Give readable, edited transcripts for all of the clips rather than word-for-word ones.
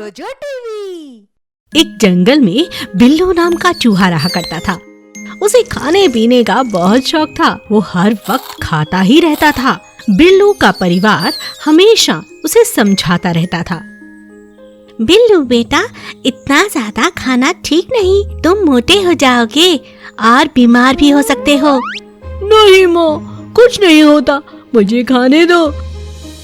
जोजो टीवी। एक जंगल में बिल्लू नाम का चूहा रहा करता था। उसे खाने पीने का बहुत शौक था। वो हर वक्त खाता ही रहता था। बिल्लू का परिवार हमेशा उसे समझाता रहता था। बिल्लू बेटा, इतना ज्यादा खाना ठीक नहीं, तुम मोटे हो जाओगे और बीमार भी हो सकते हो। नहीं माँ, कुछ नहीं होता, मुझे खाने दो।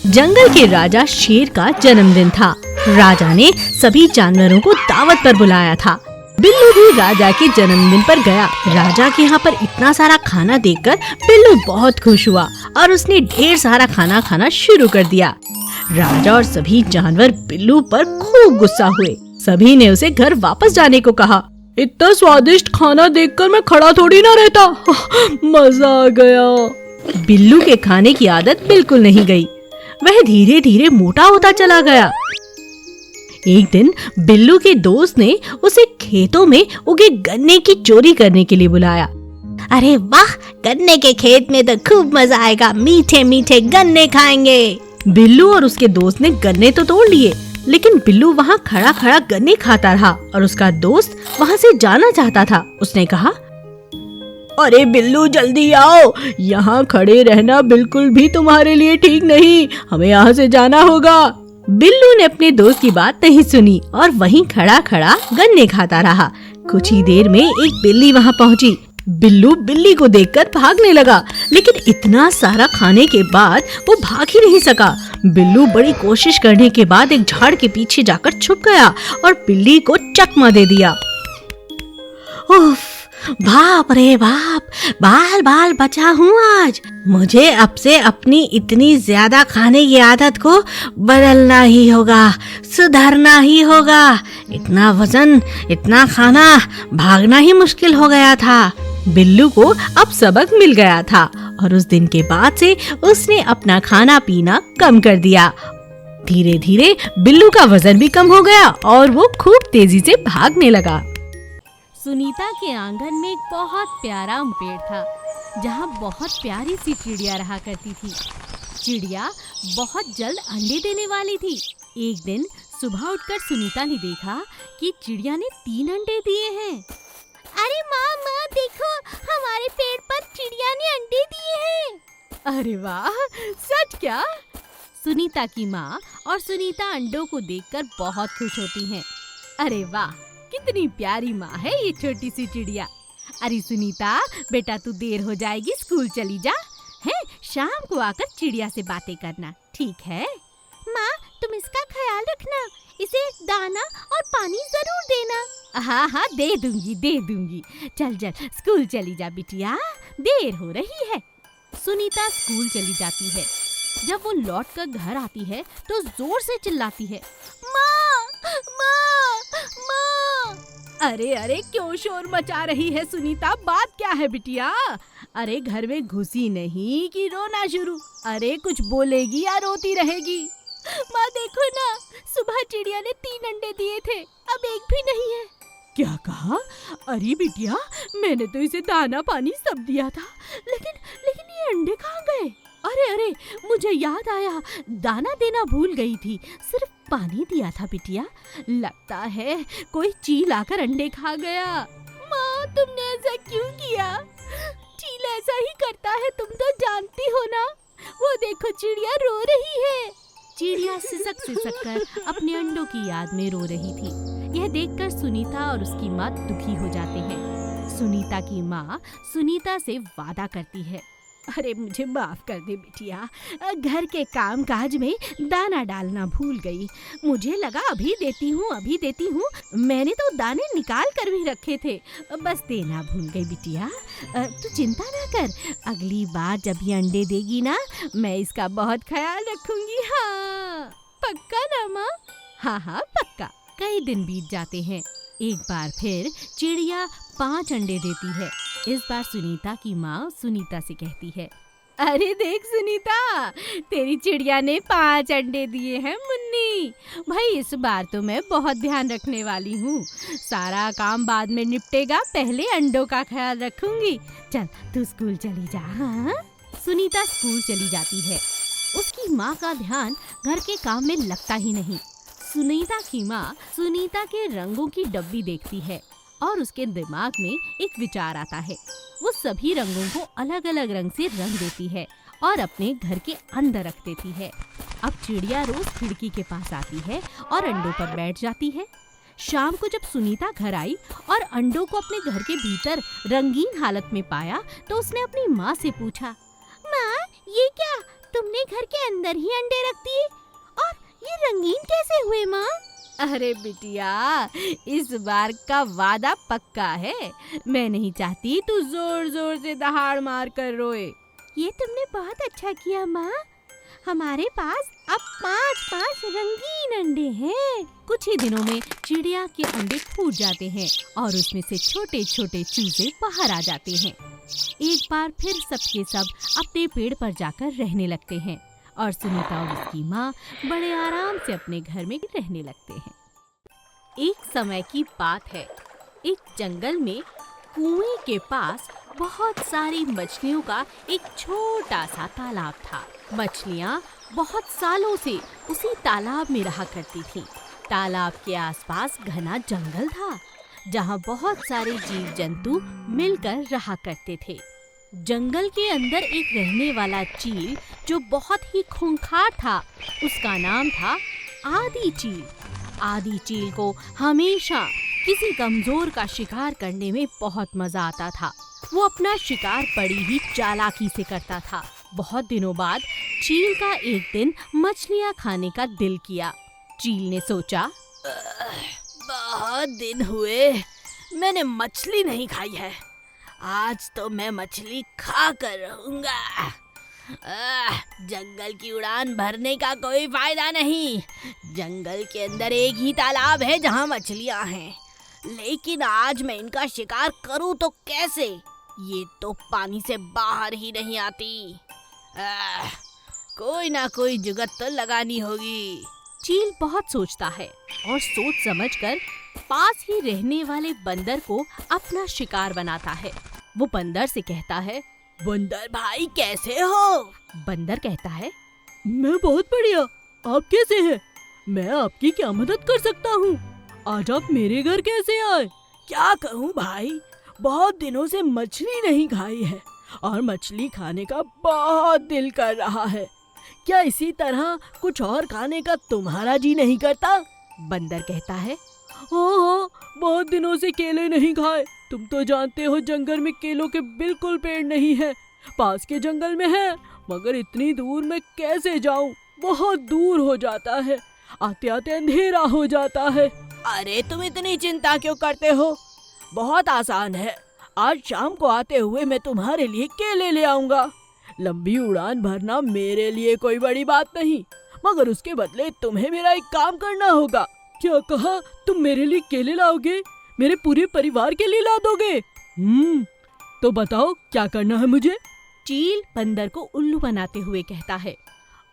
जंगल के राजा शेर का जन्मदिन था। राजा ने सभी जानवरों को दावत पर बुलाया था। बिल्लू भी राजा के जन्मदिन पर गया। राजा के यहाँ पर इतना सारा खाना देखकर बिल्लू बहुत खुश हुआ और उसने ढेर सारा खाना खाना शुरू कर दिया। राजा और सभी जानवर बिल्लू पर खूब गुस्सा हुए। सभी ने उसे घर वापस जाने को कहा। इतना स्वादिष्ट खाना देखकर मैं खड़ा थोड़ी ना रहता। मजा आ गया। बिल्लू के खाने की आदत बिल्कुल नहीं गई। वह धीरे धीरे मोटा होता चला गया। एक दिन बिल्लू के दोस्त ने उसे खेतों में उगे गन्ने की चोरी करने के लिए बुलाया। अरे वाह, गन्ने के खेत में तो खूब मजा आएगा, मीठे मीठे गन्ने खाएंगे। बिल्लू और उसके दोस्त ने गन्ने तो तोड़ लिए, लेकिन बिल्लू वहाँ खड़ा खड़ा गन्ने खाता रहा और उसका दोस्त वहाँ से जाना चाहता था। उसने कहा, अरे बिल्लू जल्दी आओ, यहाँ खड़े रहना बिल्कुल भी तुम्हारे लिए ठीक नहीं, हमें यहाँ से जाना होगा। बिल्लू ने अपने दोस्त की बात नहीं सुनी और वहीं खड़ा खड़ा गन्ने खाता रहा। कुछ ही देर में एक बिल्ली वहाँ पहुँची। बिल्लू बिल्ली को देखकर भागने लगा, लेकिन इतना सारा खाने के बाद वो भाग ही नहीं सका। बिल्लू बड़ी कोशिश करने के बाद एक झाड़ के पीछे जाकर छुप गया और बिल्ली को चकमा दे दिया। उफ, बाप रे बाप, बाल बाल बचा हूँ आज। मुझे अब से अपनी इतनी ज्यादा खाने की आदत को बदलना ही होगा, सुधरना ही होगा। इतना वजन, इतना खाना, भागना ही मुश्किल हो गया था। बिल्लू को अब सबक मिल गया था और उस दिन के बाद से उसने अपना खाना पीना कम कर दिया। धीरे धीरे बिल्लू का वजन भी कम हो गया और वो खूब तेजी से भागने लगा। सुनीता के आंगन में एक बहुत प्यारा पेड़ था, जहाँ बहुत प्यारी सी चिड़िया रहा करती थी। चिड़िया बहुत जल्द अंडे देने वाली थी। एक दिन सुबह उठकर सुनीता ने देखा कि चिड़िया ने 3 अंडे दिए हैं। अरे माँ देखो, हमारे पेड़ पर चिड़िया ने अंडे दिए हैं। अरे वाह, सच क्या? सुनीता की माँ और सुनीता अंडों को देखकर बहुत खुश होती हैं। अरे वाह, कितनी प्यारी माँ है ये छोटी सी चिड़िया। अरे सुनीता बेटा, तू देर हो जाएगी, स्कूल चली जा। है, शाम को आकर चिड़िया से बातें करना, ठीक है? माँ, तुम इसका ख्याल रखना, इसे दाना और पानी जरूर देना। हाँ हाँ, दे दूंगी। चल स्कूल चली जा बिटिया, देर हो रही है। सुनीता स्कूल चली जाती है। जब वो लौट कर घर आती है तो जोर से चिल्लाती है, माँ माँ माँ। अरे क्यों शोर मचा रही है सुनीता, बात क्या है बिटिया? अरे घर में घुसी नहीं कि रोना शुरू? अरे कुछ बोलेगी या रोती रहेगी? माँ देखो ना, सुबह चिड़िया ने 3 अंडे दिए थे, अब एक भी नहीं है। क्या कहा? अरे बिटिया, मैंने तो इसे दाना पानी सब दिया था, लेकिन ये अंडे कहाँ गए? अरे मुझे याद आया, दाना देना भूल गई थी, सिर्फ पानी दिया था बिटिया। लगता है कोई चील आकर अंडे खा गया। माँ, तुमने ऐसा क्यों किया? चील ऐसा ही करता है, तुम तो जानती हो ना। वो देखो, चिड़िया रो रही है। चिड़िया सिसक कर अपने अंडों की याद में रो रही थी। यह देखकर सुनीता और उसकी माँ दुखी हो जाते हैं। सुनीता की माँ सुनीता से वादा करती है, अरे मुझे माफ कर दे बिटिया, घर के काम काज में दाना डालना भूल गई। मुझे लगा अभी देती हूँ, मैंने तो दाने निकाल कर भी रखे थे, बस देना भूल गई बिटिया। तू चिंता ना कर, अगली बार जब ये अंडे देगी ना, मैं इसका बहुत ख्याल रखूंगी। हाँ पक्का ना माँ? हाँ पक्का। कई दिन बीत जाते हैं। एक बार फिर चिड़िया 5 अंडे देती है। इस बार सुनीता की माँ सुनीता से कहती है, अरे देख सुनीता, तेरी चिड़िया ने 5 अंडे दिए हैं मुन्नी। भाई इस बार तो मैं बहुत ध्यान रखने वाली हूँ, सारा काम बाद में निपटेगा, पहले अंडों का ख्याल रखूंगी। चल तू स्कूल चली जा। हाँ? सुनीता स्कूल चली जाती है। उसकी माँ का ध्यान घर के काम में लगता ही नहीं। सुनीता की माँ सुनीता के रंगों की डब्बी देखती है और उसके दिमाग में एक विचार आता है। वो सभी रंगों को अलग अलग रंग से रंग देती है और अपने घर के अंदर रख देती है। अब चिड़िया रोज खिड़की के पास आती है और अंडों पर बैठ जाती है। शाम को जब सुनीता घर आई और अंडों को अपने घर के भीतर रंगीन हालत में पाया तो उसने अपनी माँ से पूछा, माँ, ये क्या, तुमने घर के अंदर ही अंडे रख दिए और ये रंगीन कैसे हुए माँ? अरे बिटिया, इस बार का वादा पक्का है। मैं नहीं चाहती तू जोर जोर से दहाड़ मार कर रोए। ये तुमने बहुत अच्छा किया माँ। हमारे पास अब 5-5 रंगीन अंडे हैं। कुछ ही दिनों में चिड़िया के अंडे फूट जाते हैं और उसमें से छोटे छोटे चूजे बाहर आ जाते हैं। एक बार फिर सबके सब अपने पेड़ पर जाकर रहने लगते हैं और सुनीता और उसकी माँ बड़े आराम से अपने घर में रहने लगते हैं। एक समय की बात है, एक जंगल में कुएं के पास बहुत सारी मछलियों का एक छोटा सा तालाब था। मछलियाँ बहुत सालों से उसी तालाब में रहा करती थीं। तालाब के आसपास घना जंगल था, जहाँ बहुत सारे जीव जंतु मिलकर रहा करते थे। जंगल के अंदर एक रहने वाला चील जो बहुत ही खूंखार था, उसका नाम था आदि चील। आदि चील को हमेशा किसी कमजोर का शिकार करने में बहुत मजा आता था। वो अपना शिकार बड़ी ही चालाकी से करता था। बहुत दिनों बाद चील का एक दिन मछलियाँ खाने का दिल किया। चील ने सोचा, बहुत दिन हुए मैंने मछली नहीं खाई है, आज तो मैं मछली खा कर रहूंगा। जंगल की उड़ान भरने का कोई फायदा नहीं। जंगल के अंदर एक ही तालाब है जहाँ मछलियाँ हैं, लेकिन आज मैं इनका शिकार करूँ तो कैसे? ये तो पानी से बाहर ही नहीं आती। कोई ना कोई जुगाड़ तो लगानी होगी। चील बहुत सोचता है और सोच समझकर पास ही रहने वाले बंदर को अपना शिकार बनाता है। वो बंदर से कहता है, बंदर भाई कैसे हो? बंदर कहता है, मैं बहुत बढ़िया, आप कैसे हैं? मैं आपकी क्या मदद कर सकता हूँ? आज आप मेरे घर कैसे आए? क्या कहूँ भाई, बहुत दिनों से मछली नहीं खाई है और मछली खाने का बहुत दिल कर रहा है। क्या इसी तरह कुछ और खाने का तुम्हारा जी नहीं करता? बंदर कहता है, हाँ, बहुत दिनों से केले नहीं खाए। तुम तो जानते हो जंगल में केलों के बिल्कुल पेड़ नहीं है। पास के जंगल में है, मगर इतनी दूर मैं कैसे जाऊं? बहुत दूर हो जाता है, आते आते अंधेरा हो जाता है। अरे तुम इतनी चिंता क्यों करते हो? बहुत आसान है, आज शाम को आते हुए मैं तुम्हारे लिए केले ले आऊंगा। लंबी उड़ान भरना मेरे लिए कोई बड़ी बात नहीं, मगर उसके बदले तुम्हें मेरा एक काम करना होगा। क्या कहा? तुम मेरे लिए केले लाओगे? मेरे पूरे परिवार के लिए ला दोगे? तो बताओ क्या करना है मुझे? चील बंदर को उल्लू बनाते हुए कहता है,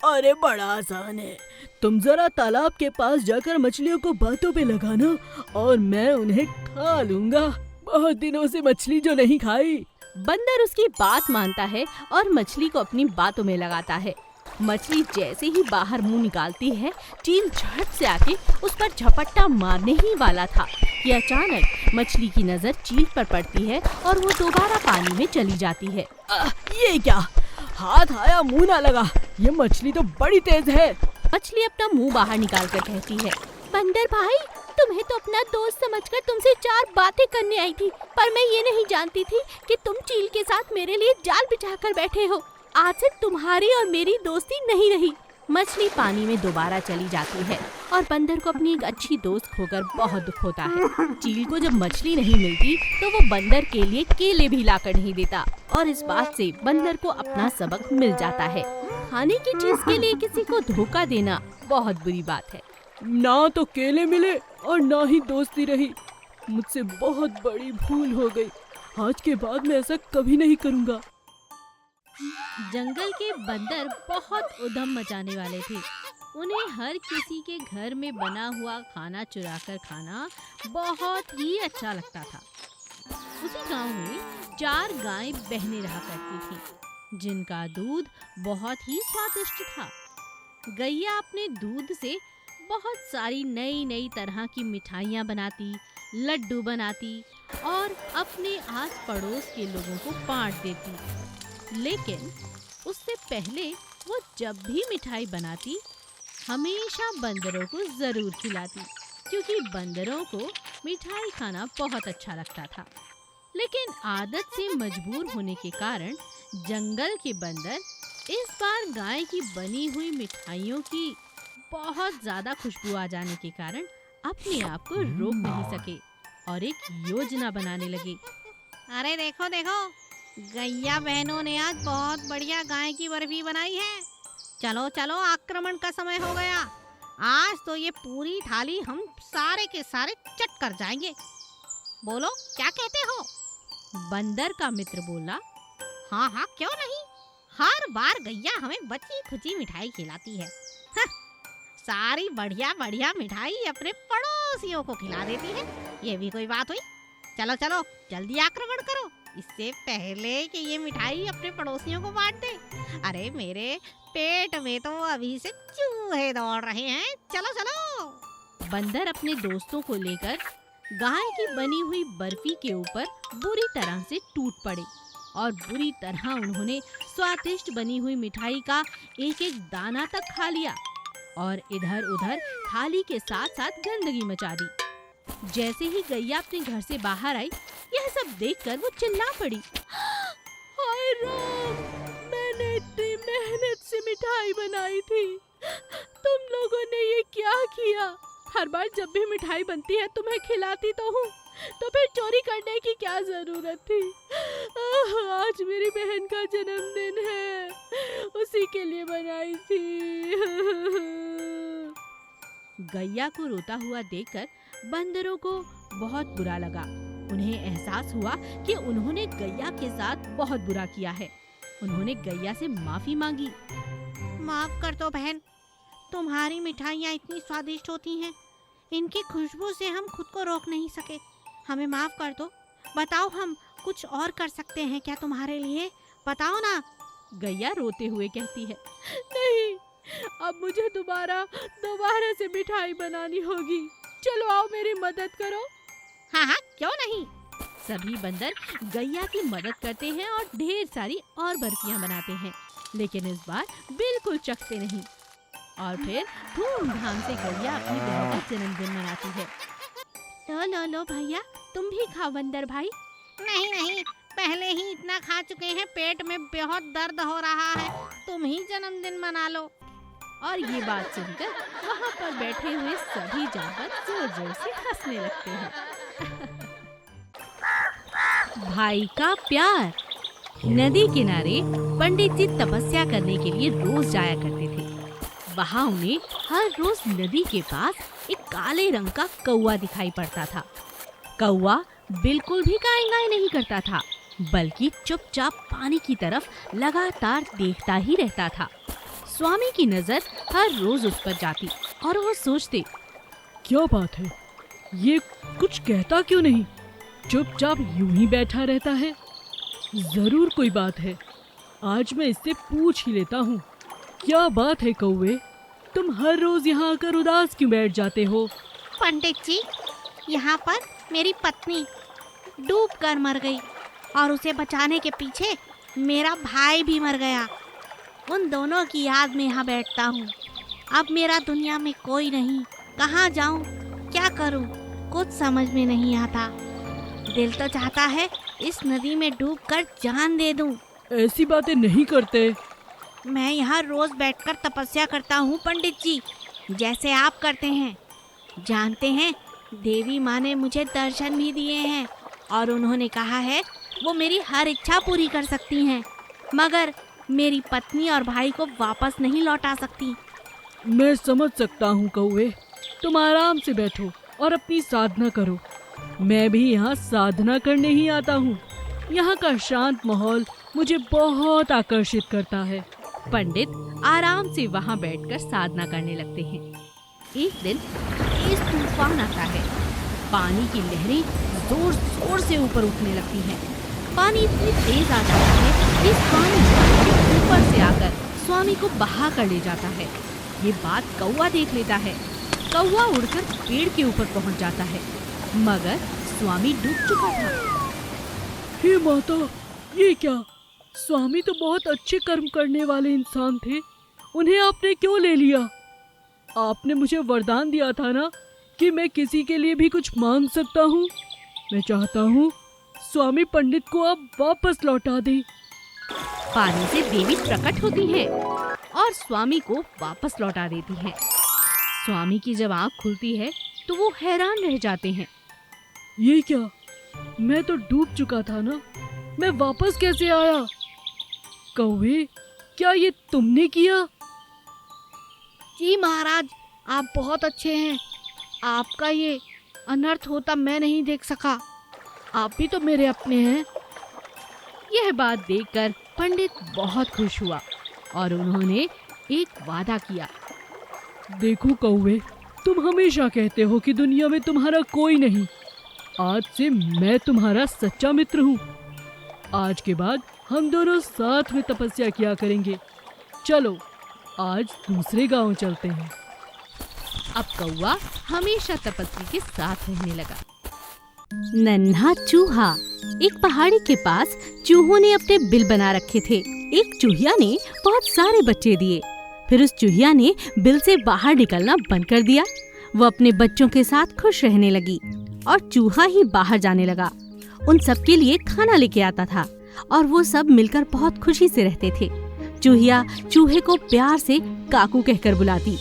अरे बड़ा आसान है, तुम जरा तालाब के पास जाकर मछलियों को बातों पे लगाना और मैं उन्हें खा लूंगा। बहुत दिनों से मछली जो नहीं खाई। बंदर उसकी बात मानता है और मछली को अपनी बातों में लगाता है। मछली जैसे ही बाहर मुंह निकालती है, चील झट से आके उस पर झपट्टा मारने ही वाला था कि अचानक मछली की नजर चील पर पड़ती है और वो दोबारा पानी में चली जाती है। ये क्या? हाथ आया मुंह ना लगा, ये मछली तो बड़ी तेज है। मछली अपना मुंह बाहर निकाल कर कहती है, बंदर भाई, तुम्हें तो अपना दोस्त समझकर तुमसे 4 बातें करने आई थी, पर मैं ये नहीं जानती थी कि तुम चील के साथ मेरे लिए जाल बिछा कर बैठे हो। आज से तुम्हारी और मेरी दोस्ती नहीं रही। मछली पानी में दोबारा चली जाती है और बंदर को अपनी एक अच्छी दोस्त खोकर बहुत दुख होता है। चील को जब मछली नहीं मिलती तो वो बंदर के लिए केले भी लाकर नहीं देता और इस बात से बंदर को अपना सबक मिल जाता है। खाने की चीज के लिए किसी को धोखा देना बहुत बुरी बात है। ना तो केले मिले और ना ही दोस्ती रही। मुझसे बहुत बड़ी भूल हो गई। आज के बाद मैं ऐसा कभी नहीं करूँगा। जंगल के बंदर बहुत उधम मचाने वाले थे। उन्हें हर किसी के घर में बना हुआ खाना चुरा कर खाना बहुत ही अच्छा लगता था। उसी गांव में 4 गायें बहने रहा करती थीं, जिनका दूध बहुत ही स्वादिष्ट था। गैया अपने दूध से बहुत सारी नई नई तरह की मिठाइयाँ बनाती, लड्डू बनाती और अपने आस पड़ोस के लोगों को बांट देती। लेकिन उससे पहले वो जब भी मिठाई बनाती हमेशा बंदरों को जरूर खिलाती, क्योंकि बंदरों को मिठाई खाना बहुत अच्छा लगता था। लेकिन आदत से मजबूर होने के कारण जंगल के बंदर इस बार गाय की बनी हुई मिठाइयों की बहुत ज्यादा खुशबू आ जाने के कारण अपने आप को रोक नहीं सके और एक योजना बनाने लगे। अरे देखो देखो, गैया बहनों ने आज बहुत बढ़िया गाय की बर्फी बनाई है। चलो चलो, आक्रमण का समय हो गया। आज तो ये पूरी थाली हम सारे के सारे चट कर जाएंगे। बोलो क्या कहते हो? बंदर का मित्र बोला, हाँ हाँ क्यों नहीं, हर बार गैया हमें बची खुची मिठाई खिलाती है। सारी बढ़िया बढ़िया मिठाई अपने पड़ोसियों को खिला देती है, ये भी कोई बात हुई। चलो चलो जल्दी आक्रमण करो, इससे पहले कि ये मिठाई अपने पड़ोसियों को बांट दे। अरे मेरे पेट में तो अभी से चूहे दौड़ रहे हैं। चलो चलो। बंदर अपने दोस्तों को लेकर गाय की बनी हुई बर्फी के ऊपर बुरी तरह से टूट पड़े और बुरी तरह उन्होंने स्वादिष्ट बनी हुई मिठाई का एक एक दाना तक खा लिया और इधर उधर थाली के साथ साथ गंदगी मचा दी। जैसे ही गैया अपने घर से बाहर आई, यह सब देखकर वो चिल्ला पड़ी, हाय राम, मैंने इतनी मेहनत से मिठाई बनाई थी, तुम लोगों ने ये क्या किया? हर बार जब भी मिठाई बनती है तुम्हें खिलाती तो हूँ, तो फिर चोरी करने की क्या जरूरत थी? आज मेरी बहन का जन्मदिन है, उसी के लिए बनाई थी। गैया को रोता हुआ देखकर बंदरों को बहुत बुरा लगा। उन्हें एहसास हुआ कि उन्होंने गैया के साथ बहुत बुरा किया है। उन्होंने गैया से माफी मांगी। माफ कर दो बहन, तुम्हारी मिठाइयाँ इतनी स्वादिष्ट होती हैं, इनकी खुशबू से हम खुद को रोक नहीं सके। हमें माफ कर दो। बताओ, हम कुछ और कर सकते हैं क्या तुम्हारे लिए? बताओ ना। गैया रोते हुए कहती है, नहीं, अब मुझे दोबारा से मिठाई बनानी होगी। चलो आओ मेरी मदद करो। हाँ हाँ क्यों नहीं। सभी बंदर गैया की मदद करते हैं और ढेर सारी और बर्फियां बनाते हैं, लेकिन इस बार बिल्कुल चखते नहीं। और फिर धूमधाम से गैया अपनी बहन का जन्मदिन मनाती है। लो लो भैया, तुम भी खाओ बंदर भाई। नहीं नहीं, पहले ही इतना खा चुके हैं, पेट में बहुत दर्द हो रहा है, तुम ही जन्मदिन मना लो। और ये बात सुनकर वहाँ पर बैठे हुए सभी जानवर जोर जोर से हंसने लगते हैं। भाई का प्यार। नदी किनारे पंडित जी तपस्या करने के लिए रोज जाया करते थे। वहाँ उन्हें हर रोज नदी के पास एक काले रंग का कौवा दिखाई पड़ता था। कौवा बिल्कुल भी गाय गाय नहीं करता था, बल्कि चुपचाप पानी की तरफ लगातार देखता ही रहता था। स्वामी की नजर हर रोज उस पर जाती और वो सोचते, क्या बात है, ये कुछ कहता क्यों नहीं, चुपचाप यूं ही बैठा रहता है। जरूर कोई बात है, आज मैं इससे पूछ ही लेता हूँ। क्या बात है कौवे, तुम हर रोज यहाँ आकर उदास क्यों बैठ जाते हो? पंडित जी, यहाँ पर मेरी पत्नी डूब कर मर गई और उसे बचाने के पीछे मेरा भाई भी मर गया। उन दोनों की याद में यहाँ बैठता हूँ। अब मेरा दुनिया में कोई नहीं, कहाँ जाऊँ, क्या करूँ, कुछ समझ में नहीं आता। दिल तो चाहता है इस नदी में डूबकर जान दे दूँ। ऐसी बातें नहीं करते। मैं यहाँ रोज बैठकर तपस्या करता हूँ पंडित जी, जैसे आप करते हैं। जानते हैं, देवी माँ ने मुझे दर्शन भी दिए हैं और उन्होंने कहा है वो मेरी हर इच्छा पूरी कर सकती हैं, मगर मेरी पत्नी और भाई को वापस नहीं लौटा सकती। मैं समझ सकता हूँ कौवे, तुम आराम से बैठो और अपनी साधना करो। मैं भी यहाँ साधना करने ही आता हूँ। यहाँ का शांत माहौल मुझे बहुत आकर्षित करता है। पंडित आराम से वहाँ बैठकर साधना करने लगते हैं। एक दिन तेज तूफान आता है। पानी की लहरें जोर जोर से ऊपर उठने लगती हैं। पानी इतनी तेज आ जाता है कि पानी ऊपर से आकर स्वामी को बहा कर ले जाता है। ये बात कौवा देख लेता है। कौवा उड़कर पेड़ के ऊपर पहुंच जाता है, मगर स्वामी डूब चुका था। हे माता, ये क्या? स्वामी तो बहुत अच्छे कर्म करने वाले इंसान थे, उन्हें आपने क्यों ले लिया? आपने मुझे वरदान दिया था ना कि मैं किसी के लिए भी कुछ मांग सकता हूँ। मैं चाहता हूँ स्वामी पंडित को आप वापस लौटा दें। पानी से देवी प्रकट होती है और स्वामी को वापस लौटा देती है। स्वामी की जब आँख खुलती है तो वो हैरान रह जाते हैं। ये क्या? मैं तो डूब चुका था ना, मैं वापस कैसे आया? कौवे, क्या ये तुमने किया? जी महाराज, आप बहुत अच्छे हैं। आपका ये अनर्थ होता मैं नहीं देख सका। आप भी तो मेरे अपने हैं। यह बात देखकर पंडित बहुत खुश हुआ और उन्होंने एक वादा किया। देखो कौवे, तुम हमेशा कहते हो कि दुनिया में तुम्हारा कोई नहीं। आज से मैं तुम्हारा सच्चा मित्र हूँ। आज के बाद हम दोनों साथ में तपस्या किया करेंगे। चलो आज दूसरे गांव चलते हैं। अब कौवा हमेशा तपस्वी के साथ रहने लगा। नन्हा चूहा। एक पहाड़ी के पास चूहों ने अपने बिल बना रखे थे। एक चूहिया ने बहुत सारे बच्चे दिए। फिर उस चूहिया ने बिल से बाहर निकलना बंद कर दिया। वो अपने बच्चों के साथ खुश रहने लगी और चूहा ही बाहर जाने लगा। उन सबके लिए खाना लेके आता था और वो सब मिलकर बहुत खुशी से रहते थे। चूहिया चूहे को प्यार से काकू कहकर बुलाती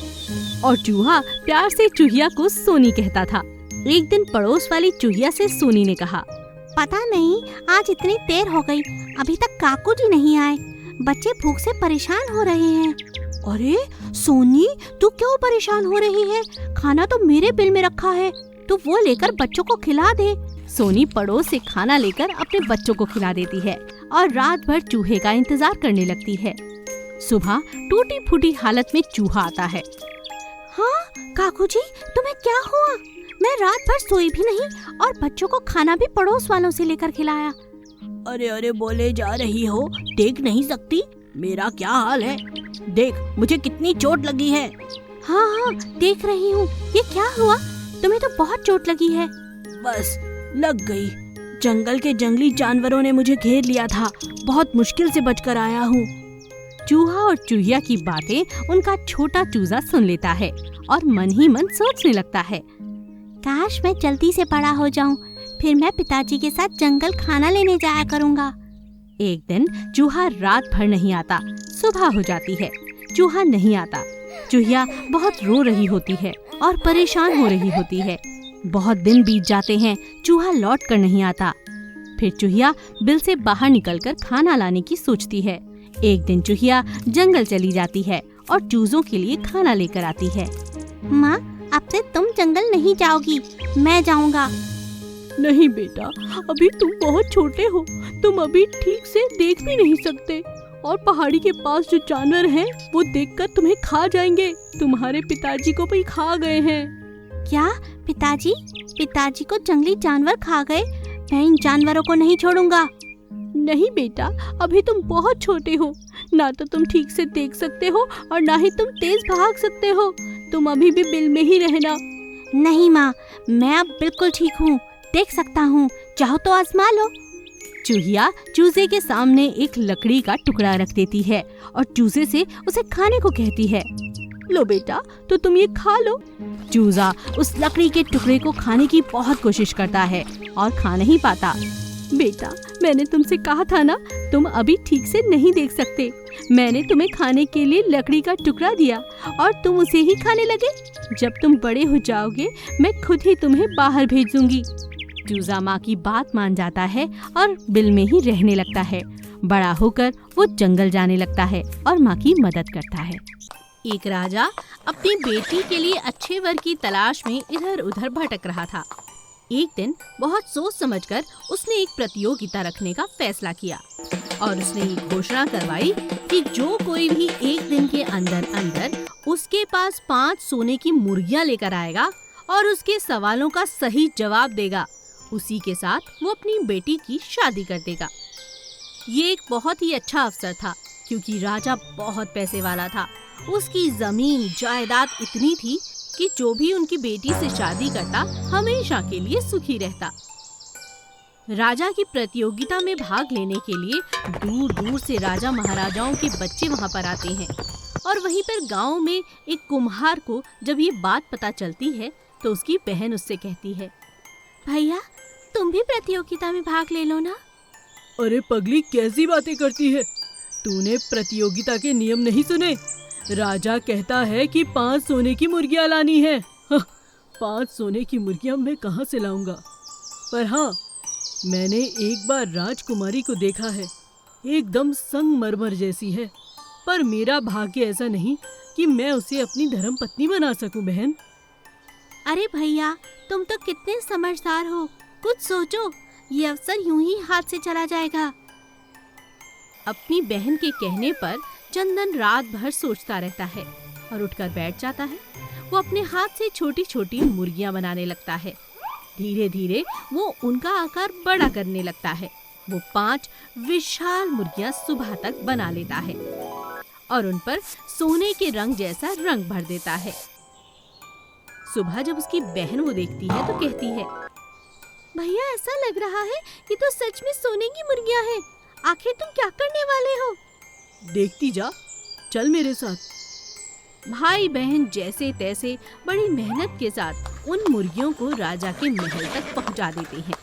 और चूहा प्यार से चूहिया को सोनी कहता था। एक दिन पड़ोस वाली चूहिया से सोनी ने कहा, पता नहीं आज इतनी देर हो गई, अभी तक काकू जी नहीं आए। बच्चे भूख से परेशान हो रहे हैं। अरे सोनी, तू क्यों परेशान हो रही है? खाना तो मेरे बिल में रखा है, तू वो लेकर बच्चों को खिला दे। सोनी पड़ोस से खाना लेकर अपने बच्चों को खिला देती है और रात भर चूहे का इंतजार करने लगती है। सुबह टूटी फूटी हालत में चूहा आता है। हाँ काकू जी, तुम्हें क्या हुआ? मैं रात भर सोई भी नहीं और बच्चों को खाना भी पड़ोस वालों से लेकर खिलाया। अरे अरे बोले जा रही हो, देख नहीं सकती मेरा क्या हाल है? देख मुझे कितनी चोट लगी है। हाँ हाँ देख रही हूँ। ये क्या हुआ? तुम्हें तो बहुत चोट लगी है। बस लग गई। जंगल के जंगली जानवरों ने मुझे घेर लिया था, बहुत मुश्किल से बचकर आया हूँ। चूहा और चूहिया की बातें उनका छोटा चूजा सुन लेता है और मन ही मन सोचने लगता है, काश मैं जल्दी से बड़ा हो जाऊं, फिर मैं पिताजी के साथ जंगल खाना लेने जाया करूंगा। एक दिन चूहा रात भर नहीं आता। सुबह हो जाती है, चूहा नहीं आता। चूहिया बहुत रो रही होती है और परेशान हो रही होती है। बहुत दिन बीत जाते हैं, चूहा लौट कर नहीं आता। फिर चूहिया बिल से बाहर निकलकर खाना लाने की सोचती है। एक दिन चूहिया जंगल चली जाती है और चूजों के लिए खाना लेकर आती है। माँ, अब से तुम जंगल नहीं जाओगी, मैं जाऊंगा। नहीं बेटा, अभी तुम बहुत छोटे हो, तुम अभी ठीक से देख भी नहीं सकते और पहाड़ी के पास जो जानवर हैं वो देखकर तुम्हें खा जाएंगे। तुम्हारे पिताजी को भी खा गए हैं। क्या पिताजी? पिताजी को जंगली जानवर खा गए? मैं इन जानवरों को नहीं छोड़ूंगा। नहीं बेटा, अभी तुम बहुत छोटे हो, ना तो तुम ठीक से देख सकते हो और ना ही तुम तेज भाग सकते हो। तुम अभी भी बिल में ही रहना। नहीं माँ, मैं अब बिल्कुल ठीक हूँ, देख सकता हूँ, चाहो तो आजमा लो। चूहिया चूजे के सामने एक लकड़ी का टुकड़ा रख देती है और चूजे से उसे खाने को कहती है। लो बेटा, तो तुम ये खा लो। चूजा उस लकड़ी के टुकड़े को खाने की बहुत कोशिश करता है और खा नहीं पाता। बेटा, मैंने तुमसे कहा था ना, तुम अभी ठीक से नहीं देख सकते। मैंने तुम्हें खाने के लिए लकड़ी का टुकड़ा दिया और तुम उसे ही खाने लगे। जब तुम बड़े हो जाओगे, मैं खुद ही तुम्हें बाहर भेज दूंगी। चूजा माँ की बात मान जाता है और बिल में ही रहने लगता है। बड़ा होकर वो जंगल जाने लगता है और माँ की मदद करता है। एक राजा अपनी बेटी के लिए अच्छे वर की तलाश में इधर उधर भटक रहा था। एक दिन बहुत सोच समझकर उसने एक प्रतियोगिता रखने का फैसला किया और उसने ये घोषणा करवाई कि जो कोई भी एक दिन के अंदर अंदर उसके पास 5 सोने की मुर्गियां लेकर आएगा और उसके सवालों का सही जवाब देगा, उसी के साथ वो अपनी बेटी की शादी कर देगा। ये एक बहुत ही अच्छा अवसर था क्योंकि राजा बहुत पैसे वाला था। उसकी जमीन जायदाद इतनी थी कि जो भी उनकी बेटी से शादी करता हमेशा के लिए सुखी रहता। राजा की प्रतियोगिता में भाग लेने के लिए दूर दूर से राजा महाराजाओं के बच्चे वहां पर आते हैं और वहीं पर गांव में एक कुम्हार को जब ये बात पता चलती है तो उसकी बहन उससे कहती है, भैया तुम भी प्रतियोगिता में भाग ले लो ना। अरे पगली, कैसी बातें करती है? तूने प्रतियोगिता के नियम नहीं सुने? राजा कहता है कि 5 सोने की मुर्गियां लानी है। 5 सोने की मुर्गियां मैं कहाँ से लाऊंगा? पर हाँ, मैंने एक बार राजकुमारी को देखा है, एकदम संगमरमर जैसी है। पर मेरा भाग्य ऐसा नहीं कि मैं उसे अपनी धर्मपत्नी बना सकूं बहन। अरे भैया, तुम तो कितने समझदार हो, कुछ सोचो, ये अवसर यूं ही हाथ से चला जाएगा। अपनी बहन के कहने पर चंदन रात भर सोचता रहता है और उठकर बैठ जाता है। वो अपने हाथ से छोटी छोटी मुर्गियां बनाने लगता है। धीरे धीरे वो उनका आकार बड़ा करने लगता है। वो 5 विशाल मुर्गियां सुबह तक बना लेता है और उन पर सोने के रंग जैसा रंग भर देता है। सुबह जब उसकी बहन वो देखती है तो कहती है, भैया ऐसा लग रहा है कि तो सच में सोने की मुर्गियां हैं। आखिर तुम क्या करने वाले हो? देखती जा, चल मेरे साथ। भाई बहन जैसे तैसे बड़ी मेहनत के साथ उन मुर्गियों को राजा के महल तक पहुंचा देते हैं।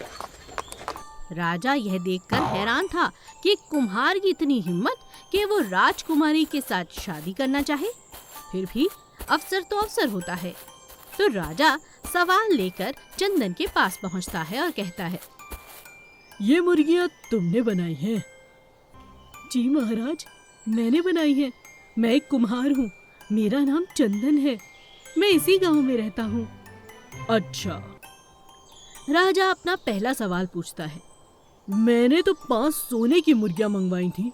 राजा यह देखकर हैरान था कि कुम्हार की इतनी हिम्मत कि वो राजकुमारी के साथ शादी करना चाहे। फिर भी अवसर तो अवसर होता है। तो राजा सवाल लेकर चंदन के पास पहुंचता है और कहता है, ये मुर्गियां तुमने बनाई हैं? जी महाराज, मैंने बनाई हैं। मैं एक कुम्हार हूँ, मेरा नाम चंदन है, मैं इसी गांव में रहता हूँ। अच्छा। राजा अपना पहला सवाल पूछता है, मैंने तो 5 सोने की मुर्गियां मंगवाई थी,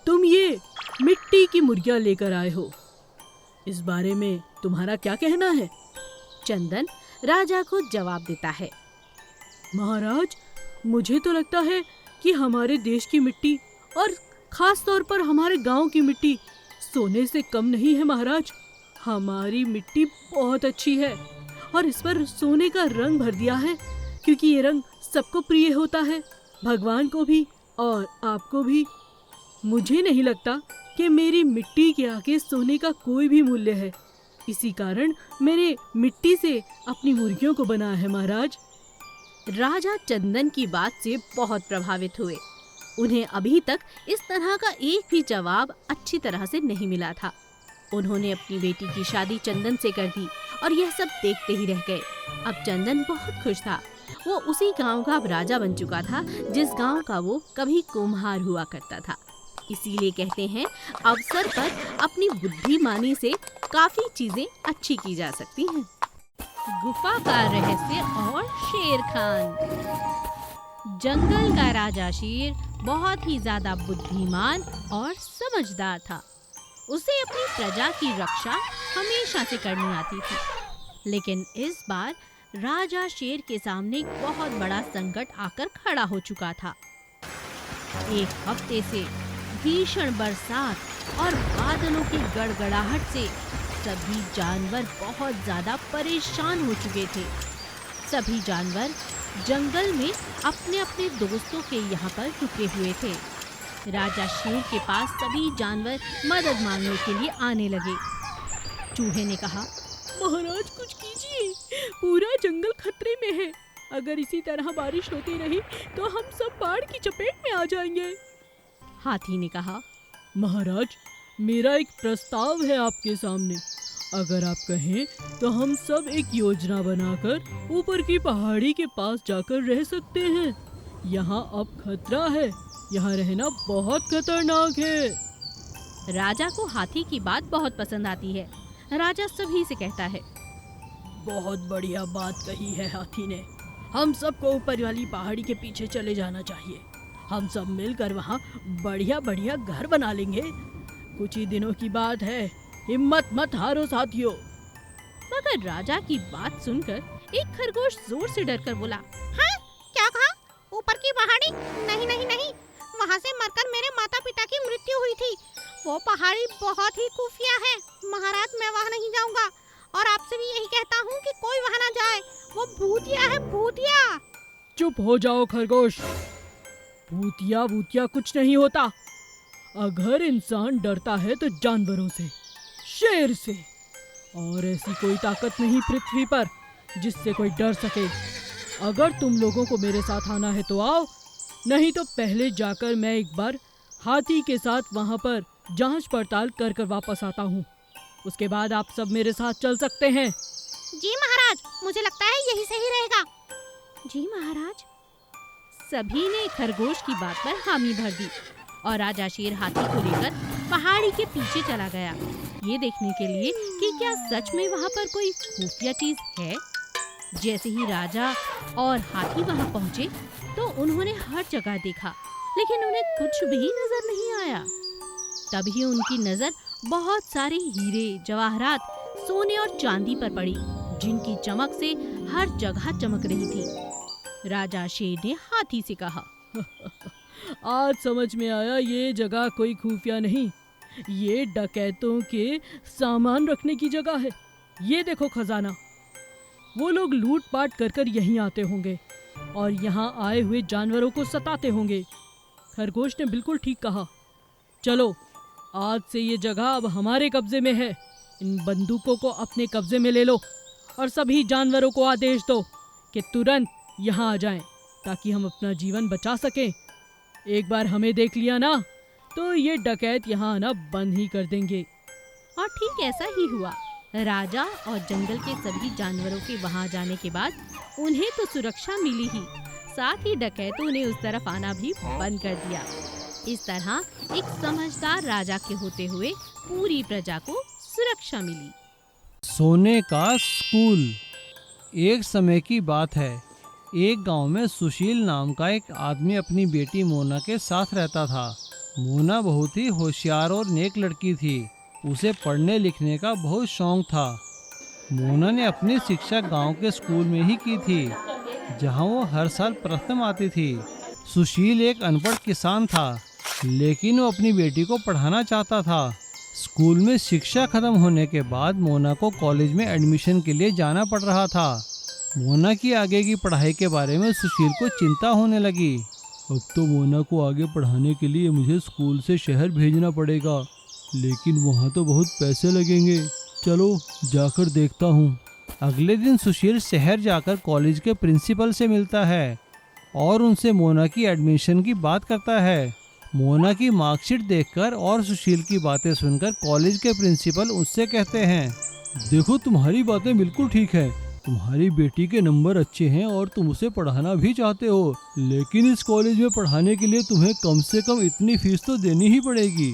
तुम ये मिट्टी की मुर्गियां लेकर आए हो, इस बारे में तुम्हारा क्या कहना है? चंदन राजा को जवाब देता है, महाराज, मुझे तो लगता है कि हमारे देश की मिट्टी और खास तौर पर हमारे गांव की मिट्टी सोने से कम नहीं है महाराज। हमारी मिट्टी बहुत अच्छी है और इस पर सोने का रंग भर दिया है क्योंकि ये रंग सबको प्रिय होता है, भगवान को भी और आपको भी। मुझे नहीं लगता कि मेरी मिट्टी के आगे सोने का कोई भी मूल्य है, इसी कारण मैंने मिट्टी से अपनी मुर्गियों को बनाया है महाराज। राजा चंदन की बात से बहुत प्रभावित हुए। उन्हें अभी तक इस तरह का एक भी जवाब अच्छी तरह से नहीं मिला था। उन्होंने अपनी बेटी की शादी चंदन से कर दी और यह सब देखते ही रह गए। अब चंदन बहुत खुश था। वो उसी गांव का अब राजा बन चुका था जिस गांव का वो कभी कुम्हार हुआ करता था। इसीलिए कहते हैं, अवसर पर अपनी बुद्धिमानी से काफी चीजें अच्छी की जा सकती हैं। गुफा का रहस्य और शेर खान। जंगल का राजा शेर बहुत ही ज्यादा बुद्धिमान और समझदार था। उसे अपनी प्रजा की रक्षा हमेशा से करनी आती थी, लेकिन इस बार राजा शेर के सामने एक बहुत बड़ा संकट आकर खड़ा हो चुका था। एक हफ्ते से भीषण बरसात और बादलों की गड़गड़ाहट से सभी जानवर बहुत ज्यादा परेशान हो चुके थे। सभी जानवर जंगल में अपने अपने दोस्तों के यहाँ पर रुके हुए थे। राजा शेर के पास सभी जानवर मदद मांगने के लिए आने लगे। चूहे ने कहा, महाराज कुछ कीजिए, पूरा जंगल खतरे में है। अगर इसी तरह बारिश होती रही तो हम सब बाढ़ की चपेट में आ जाएंगे। हाथी ने कहा, महाराज, मेरा एक प्रस्ताव है आपके सामने। अगर आप कहें तो हम सब एक योजना बनाकर ऊपर की पहाड़ी के पास जाकर रह सकते हैं। यहाँ अब खतरा है, यहाँ रहना बहुत खतरनाक है। राजा को हाथी की बात बहुत पसंद आती है। राजा सभी से कहता है, बहुत बढ़िया बात कही है हाथी ने। हम सबको ऊपर वाली पहाड़ी के पीछे चले जाना चाहिए। हम सब मिलकर वहाँ बढ़िया बढ़िया घर बना लेंगे। कुछ ही दिनों की बात है, हिम्मत मत हारो साथियों। मगर राजा की बात सुनकर एक खरगोश जोर से डरकर बोला, हाँ, क्या कहा? ऊपर की पहाड़ी? नहीं नहीं नहीं, वहाँ से मरकर मेरे माता पिता की मृत्यु हुई थी। वो पहाड़ी बहुत ही खुफिया है महाराज, मैं वहाँ नहीं जाऊँगा। और आपसे भी यही कहता हूँ कि कोई वहाँ ना जाए। वो भूतिया है, भूतिया। चुप हो जाओ खरगोश। भूतिया भूतिया कुछ नहीं होता। अगर इंसान डरता है तो जानवरों से, शेर से, और ऐसी कोई ताकत नहीं पृथ्वी पर जिससे कोई डर सके। अगर तुम लोगों को मेरे साथ आना है तो आओ, नहीं तो पहले जाकर मैं एक बार हाथी के साथ वहां पर जांच पड़ताल कर कर वापस आता हूँ। उसके बाद आप सब मेरे साथ चल सकते हैं। जी महाराज, मुझे लगता है यही सही रहेगा। जी महाराज। सभी ने खरगोश की बात पर हामी भर दी और राजा शेर हाथी को लेकर पहाड़ी के पीछे चला गया, ये देखने के लिए कि क्या सच में वहाँ पर कोई खुफिया चीज है। जैसे ही राजा और हाथी वहाँ पहुँचे तो उन्होंने हर जगह देखा, लेकिन उन्हें कुछ भी नजर नहीं आया। तभी उनकी नजर बहुत सारे हीरे, जवाहरात, सोने और चांदी पर पड़ी, जिनकी चमक से हर जगह चमक रही थी। राजा शेर ने हाथी से कहा, आज समझ में आया ये जगह कोई खुफिया नहीं, ये डकैतों के सामान रखने की जगह है। ये देखो खजाना। वो लोग लूट पाट कर कर यहीं आते होंगे और यहाँ आए हुए जानवरों को सताते होंगे। खरगोश ने बिल्कुल ठीक कहा। चलो, आज से ये जगह अब हमारे कब्जे में है। इन बंदूकों को अपने कब्जे में ले लो और सभी जानवरों को आदेश दो कि तुरंत यहाँ आ जाएं, ताकि हम अपना जीवन बचा सकें। एक बार हमें देख लिया ना तो ये डकैत यहाँ आना बंद ही कर देंगे। और ठीक ऐसा ही हुआ। राजा और जंगल के सभी जानवरों के वहां जाने के बाद उन्हें तो सुरक्षा मिली ही, साथ ही डकैतों ने उस तरफ आना भी बंद कर दिया। इस तरह एक समझदार राजा के होते हुए पूरी प्रजा को सुरक्षा मिली। सोने का स्कूल। एक समय की बात है, एक गांव में सुशील नाम का एक आदमी अपनी बेटी मोना के साथ रहता था। मोना बहुत ही होशियार और नेक लड़की थी। उसे पढ़ने लिखने का बहुत शौक था। मोना ने अपनी शिक्षा गांव के स्कूल में ही की थी, जहां वो हर साल प्रथम आती थी। सुशील एक अनपढ़ किसान था, लेकिन वो अपनी बेटी को पढ़ाना चाहता था। स्कूल में शिक्षा खत्म होने के बाद मोना को कॉलेज में एडमिशन के लिए जाना पड़ रहा था। मोना की आगे की पढ़ाई के बारे में सुशील को चिंता होने लगी। अब तो मोना को आगे पढ़ाने के लिए मुझे स्कूल से शहर भेजना पड़ेगा, लेकिन वहाँ तो बहुत पैसे लगेंगे। चलो जाकर देखता हूँ। अगले दिन सुशील शहर जाकर कॉलेज के प्रिंसिपल से मिलता है और उनसे मोना की एडमिशन की बात करता है। मोना की मार्कशीट देखकर और सुशील की बातें सुनकर कॉलेज के प्रिंसिपल उससे कहते हैं, देखो तुम्हारी बातें बिल्कुल ठीक है, तुम्हारी बेटी के नंबर अच्छे हैं और तुम उसे पढ़ाना भी चाहते हो, लेकिन इस कॉलेज में पढ़ाने के लिए तुम्हें कम से कम इतनी फीस तो देनी ही पड़ेगी।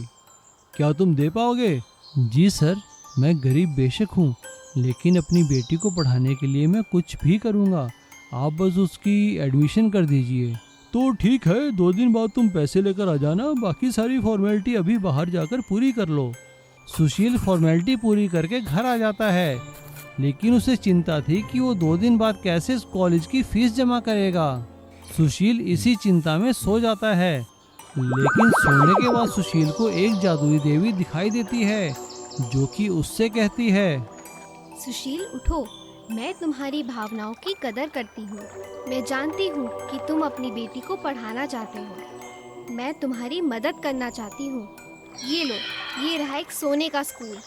क्या तुम दे पाओगे? जी सर, मैं गरीब बेशक हूँ, लेकिन अपनी बेटी को पढ़ाने के लिए मैं कुछ भी करूँगा। आप बस उसकी एडमिशन कर दीजिए। तो ठीक है, 2 दिन बाद तुम पैसे लेकर आ जाना, बाकी सारी फॉर्मेलिटी अभी बाहर जाकर पूरी कर लो। सुशील फॉर्मेलिटी पूरी करके घर आ जाता है, लेकिन उसे चिंता थी कि वो 2 दिन बाद कैसे कॉलेज की फीस जमा करेगा। सुशील इसी चिंता में सो जाता है, लेकिन सोने के बाद सुशील को एक जादुई देवी दिखाई देती है, जो कि उससे कहती है, सुशील उठो, मैं तुम्हारी भावनाओं की कदर करती हूँ। मैं जानती हूँ कि तुम अपनी बेटी को पढ़ाना चाहते हो। मैं तुम्हारी मदद करना चाहती हूँ। ये लो, ये रहा एक सोने का स्कूल।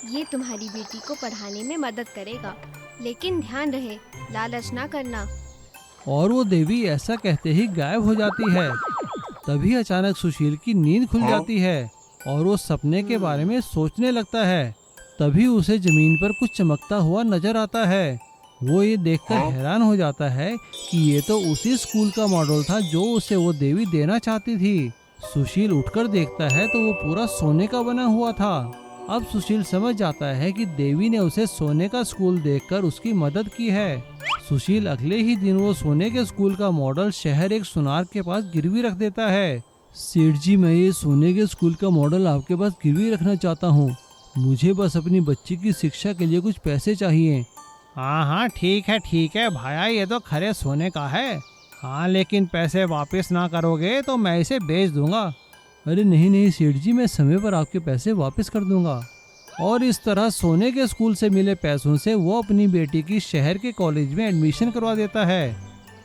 ये तुम्हारी बेटी को पढ़ाने में मदद करेगा, लेकिन ध्यान रहे लालच ना करना। और वो देवी ऐसा कहते ही गायब हो जाती है। तभी अचानक सुशील की नींद खुल जाती है और वो सपने के बारे में सोचने लगता है। तभी उसे जमीन पर कुछ चमकता हुआ नजर आता है। वो ये देखकर हैरान हो जाता है कि ये तो उसी स्कूल का मॉडल था जो उसे वो देवी देना चाहती थी। सुशील उठकर देखता है तो वो पूरा सोने का बना हुआ था। अब सुशील समझ जाता है कि देवी ने उसे सोने का स्कूल देखकर उसकी मदद की है। सुशील अगले ही दिन वो सोने के स्कूल का मॉडल शहर एक सुनार के पास गिरवी रख देता है। सेठ जी, मैं ये सोने के स्कूल का मॉडल आपके पास गिरवी रखना चाहता हूँ। मुझे बस अपनी बच्ची की शिक्षा के लिए कुछ पैसे चाहिए। हाँ ठीक है भाया, ये तो खरे सोने का है। हाँ, लेकिन पैसे वापस ना करोगे तो मैं इसे बेच दूंगा। अरे नहीं सेठ जी, मैं समय पर आपके पैसे वापस कर दूंगा। और इस तरह सोने के स्कूल से मिले पैसों से वो अपनी बेटी की शहर के कॉलेज में एडमिशन करवा देता है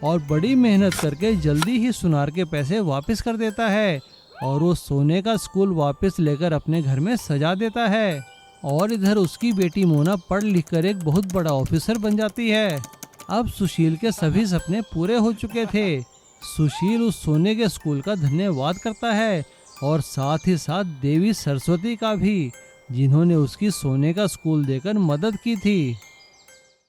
और बड़ी मेहनत करके जल्दी ही सुनार के पैसे वापस कर देता है और वो सोने का स्कूल वापस लेकर अपने घर में सजा देता है। और इधर उसकी बेटी मोना पढ़ लिख कर एक बहुत बड़ा ऑफिसर बन जाती है। अब सुशील के सभी सपने पूरे हो चुके थे। सुशील उस सोने के स्कूल का धन्यवाद करता है और साथ ही साथ देवी सरस्वती का भी, जिन्होंने उसकी सोने का स्कूल देकर मदद की थी।